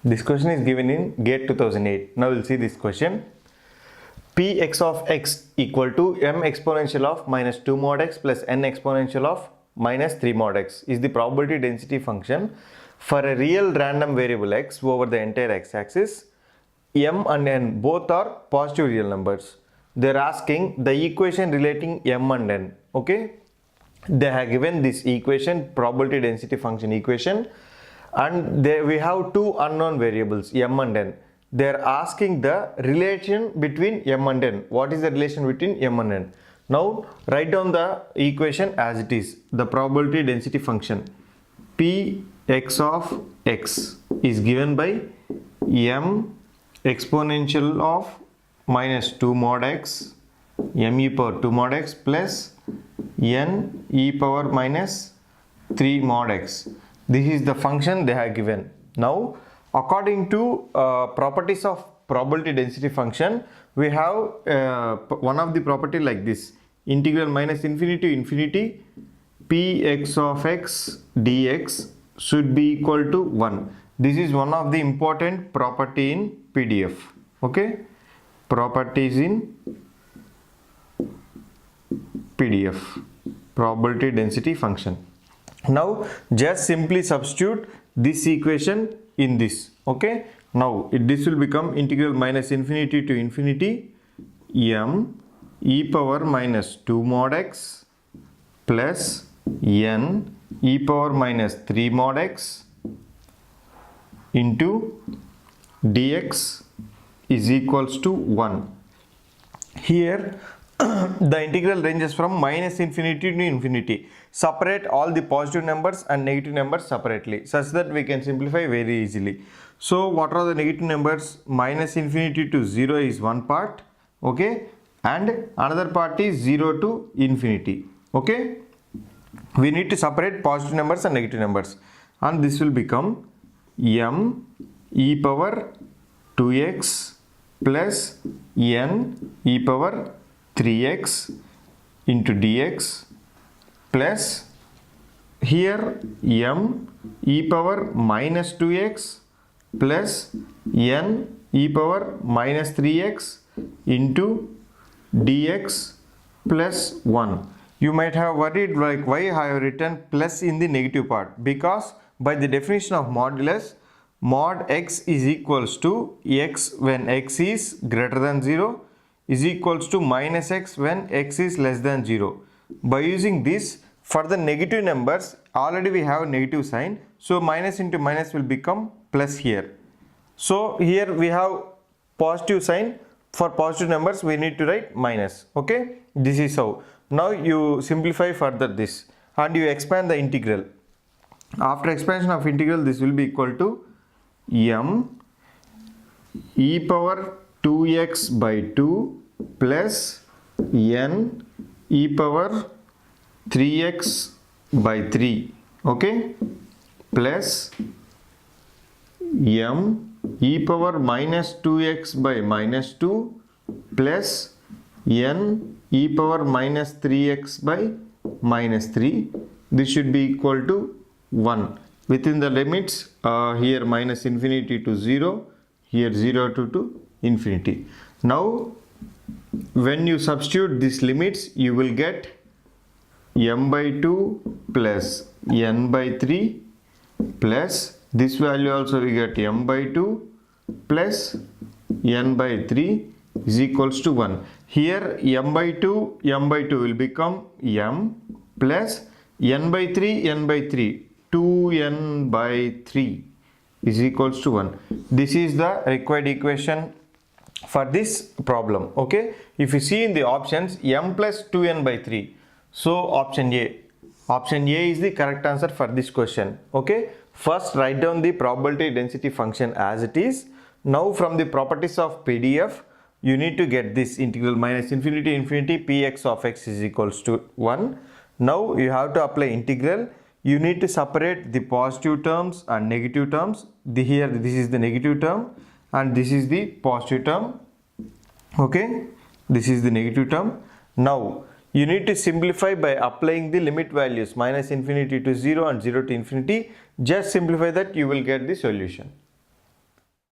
This question is given in GATE 2008. Now we'll see this question. Px of x equal to m exponential of minus 2 mod x plus n exponential of minus 3 mod x is the probability density function for a real random variable x over the entire x-axis. M and n both are positive real numbers. They are asking the equation relating m and n. Okay, they have given this equation, probability density function equation, and we have two unknown variables m and n. They are asking the relation between m and n. What is the relation between m and n? Now write down the equation as it is. The probability density function Px of x is given by m exponential of minus 2 mod x m e power 2 mod x plus n e power minus 3 mod x. This is the function they have given. Now according to properties of probability density function, we have one of the property like this: integral minus infinity to infinity Px of x dx should be equal to 1. This is one of the important property in PDF. Okay, properties in PDF, probability density function. Now just simply substitute this equation in this. Okay, now this will become integral minus infinity to infinity m e power minus 2 mod x plus n e power minus 3 mod x into dx is equals to 1. Here the integral ranges from minus infinity to infinity. Separate all the positive numbers and negative numbers separately such that we can simplify very easily. So what are the negative numbers? Minus infinity to 0 is one part, okay, and another part is 0 to infinity. Okay, we need to separate positive numbers and negative numbers, and this will become m e power 2x plus n e power 3x into dx plus here m e power minus 2x plus n e power minus 3x into dx plus 1. You might have worried like why I have written plus in the negative part, because by the definition of modulus, mod x is equals to x when x is greater than 0 is equals to minus x when x is less than 0. By using this, for the negative numbers already we have a negative sign, so minus into minus will become plus here. So here we have positive sign. For positive numbers we need to write minus. Okay, this is how. Now you simplify further this and you expand the integral. After expansion of integral, this will be equal to m e power 2x by 2 plus n e power 3x by 3, okay, plus m e power minus 2x by minus 2 plus n e power minus 3x by minus 3. This should be equal to 1 within the limits here minus infinity to 0, here 0 to infinity. Now when you substitute these limits, you will get m by 2 plus n by 3 plus this value also we get m by 2 plus n by 3 is equals to 1. Here m by 2 will become m plus n by 3 2n by 3 is equals to 1. This is the required equation for this problem. Okay, if you see in the options m plus 2n by 3, so option A is the correct answer for this question. Okay, first write down the probability density function as it is. Now from the properties of PDF, you need to get this integral minus infinity to infinity Px of x is equals to 1. Now you have to apply integral. You need to separate the positive terms and negative terms. Here this is the negative term and this is the positive term. Okay, this is the negative term. Now you need to simplify by applying the limit values minus infinity to 0 and 0 to infinity. Just simplify that, you will get the solution.